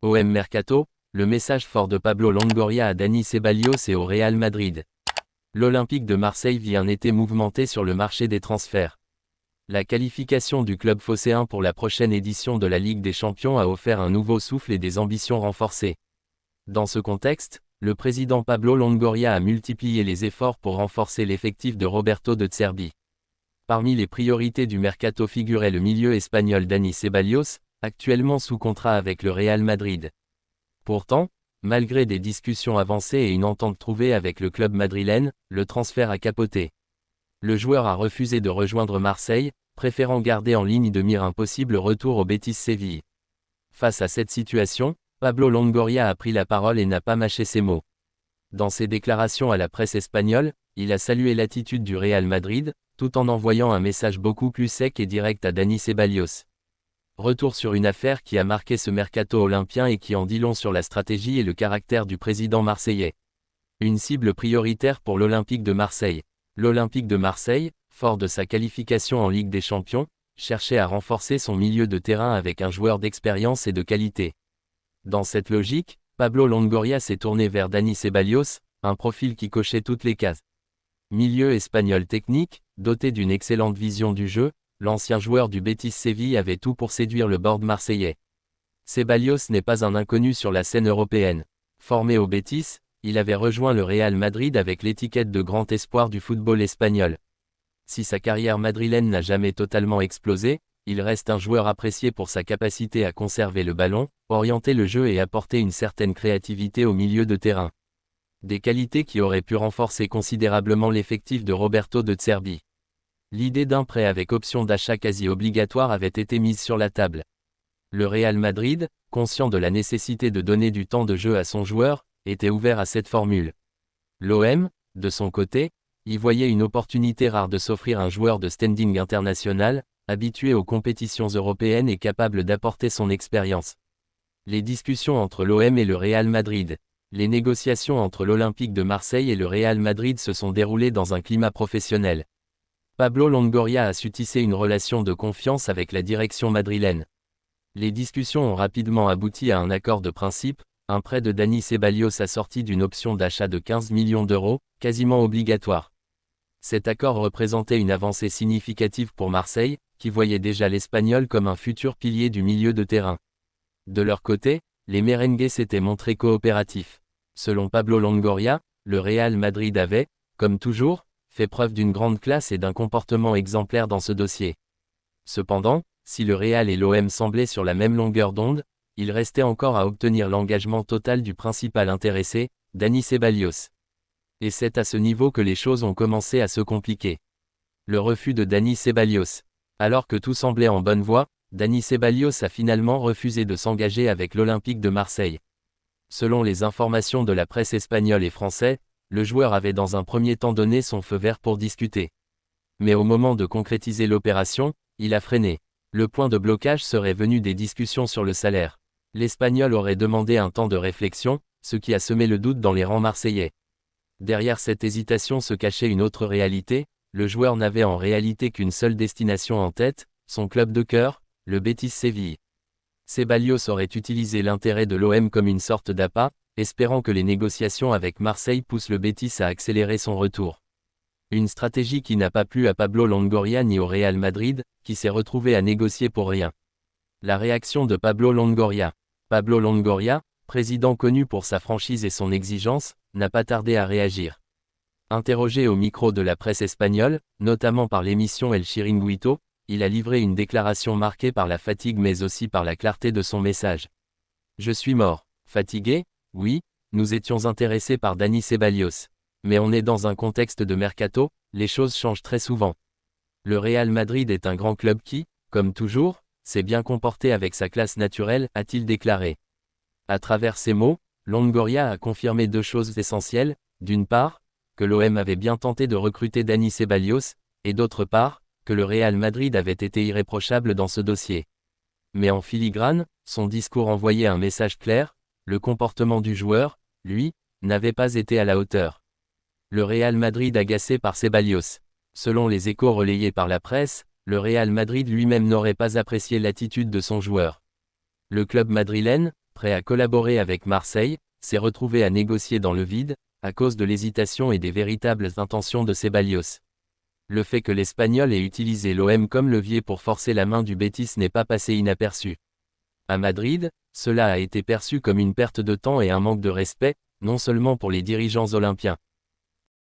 OM Mercato, le message fort de Pablo Longoria à Dani Ceballos et au Real Madrid. L'Olympique de Marseille vit un été mouvementé sur le marché des transferts. La qualification du club phocéen pour la prochaine édition de la Ligue des Champions a offert un nouveau souffle et des ambitions renforcées. Dans ce contexte, le président Pablo Longoria a multiplié les efforts pour renforcer l'effectif de Roberto De Zerbi. Parmi les priorités du mercato figurait le milieu espagnol Dani Ceballos, actuellement sous contrat avec le Real Madrid. Pourtant, malgré des discussions avancées et une entente trouvée avec le club madrilène, le transfert a capoté. Le joueur a refusé de rejoindre Marseille, préférant garder en ligne de mire un possible retour au Betis Séville. Face à cette situation, Pablo Longoria a pris la parole et n'a pas mâché ses mots. Dans ses déclarations à la presse espagnole, il a salué l'attitude du Real Madrid, tout en envoyant un message beaucoup plus sec et direct à Dani Ceballos. Retour sur une affaire qui a marqué ce mercato olympien et qui en dit long sur la stratégie et le caractère du président marseillais. Une cible prioritaire pour l'Olympique de Marseille. L'Olympique de Marseille, fort de sa qualification en Ligue des Champions, cherchait à renforcer son milieu de terrain avec un joueur d'expérience et de qualité. Dans cette logique, Pablo Longoria s'est tourné vers Dani Ceballos, un profil qui cochait toutes les cases. Milieu espagnol technique, doté d'une excellente vision du jeu, l'ancien joueur du Betis Séville avait tout pour séduire le board marseillais. Ceballos n'est pas un inconnu sur la scène européenne. Formé au Betis, il avait rejoint le Real Madrid avec l'étiquette de grand espoir du football espagnol. Si sa carrière madrilène n'a jamais totalement explosé, il reste un joueur apprécié pour sa capacité à conserver le ballon, orienter le jeu et apporter une certaine créativité au milieu de terrain. Des qualités qui auraient pu renforcer considérablement l'effectif de Roberto De Zerbi. L'idée d'un prêt avec option d'achat quasi obligatoire avait été mise sur la table. Le Real Madrid, conscient de la nécessité de donner du temps de jeu à son joueur, était ouvert à cette formule. L'OM, de son côté, y voyait une opportunité rare de s'offrir un joueur de standing international, habitué aux compétitions européennes et capable d'apporter son expérience. Les discussions entre l'OM et le Real Madrid. Les négociations entre l'Olympique de Marseille et le Real Madrid se sont déroulées dans un climat professionnel. Pablo Longoria a su tisser une relation de confiance avec la direction madrilène. Les discussions ont rapidement abouti à un accord de principe, un prêt de Dani Ceballos assorti d'une option d'achat de 15 millions d'euros, quasiment obligatoire. Cet accord représentait une avancée significative pour Marseille, qui voyait déjà l'Espagnol comme un futur pilier du milieu de terrain. De leur côté, les merengues s'étaient montrés coopératifs. Selon Pablo Longoria, le Real Madrid avait, comme toujours, fait preuve d'une grande classe et d'un comportement exemplaire dans ce dossier. Cependant, si le Real et l'OM semblaient sur la même longueur d'onde, il restait encore à obtenir l'engagement total du principal intéressé, Dani Ceballos. Et c'est à ce niveau que les choses ont commencé à se compliquer. Le refus de Dani Ceballos. Alors que tout semblait en bonne voie, Dani Ceballos a finalement refusé de s'engager avec l'Olympique de Marseille. Selon les informations de la presse espagnole et française, le joueur avait dans un premier temps donné son feu vert pour discuter. Mais au moment de concrétiser l'opération, il a freiné. Le point de blocage serait venu des discussions sur le salaire. L'Espagnol aurait demandé un temps de réflexion, ce qui a semé le doute dans les rangs marseillais. Derrière cette hésitation se cachait une autre réalité, le joueur n'avait en réalité qu'une seule destination en tête, son club de cœur, le Betis Séville. Ceballos aurait utilisé l'intérêt de l'OM comme une sorte d'appât, espérant que les négociations avec Marseille poussent le Betis à accélérer son retour. Une stratégie qui n'a pas plu à Pablo Longoria ni au Real Madrid, qui s'est retrouvé à négocier pour rien. La réaction de Pablo Longoria. Pablo Longoria, président connu pour sa franchise et son exigence, n'a pas tardé à réagir. Interrogé au micro de la presse espagnole, notamment par l'émission El Chiringuito, il a livré une déclaration marquée par la fatigue mais aussi par la clarté de son message. Je suis mort. Fatigué ? Oui, nous étions intéressés par Dani Ceballos. Mais on est dans un contexte de mercato, les choses changent très souvent. Le Real Madrid est un grand club qui, comme toujours, s'est bien comporté avec sa classe naturelle, a-t-il déclaré. À travers ces mots, Longoria a confirmé deux choses essentielles, d'une part, que l'OM avait bien tenté de recruter Dani Ceballos, et d'autre part, que le Real Madrid avait été irréprochable dans ce dossier. Mais en filigrane, son discours envoyait un message clair, le comportement du joueur, lui, n'avait pas été à la hauteur. Le Real Madrid agacé par Ceballos. Selon les échos relayés par la presse, le Real Madrid lui-même n'aurait pas apprécié l'attitude de son joueur. Le club madrilène, prêt à collaborer avec Marseille, s'est retrouvé à négocier dans le vide, à cause de l'hésitation et des véritables intentions de Ceballos. Le fait que l'Espagnol ait utilisé l'OM comme levier pour forcer la main du Betis n'est pas passé inaperçu. À Madrid, cela a été perçu comme une perte de temps et un manque de respect, non seulement pour les dirigeants olympiens,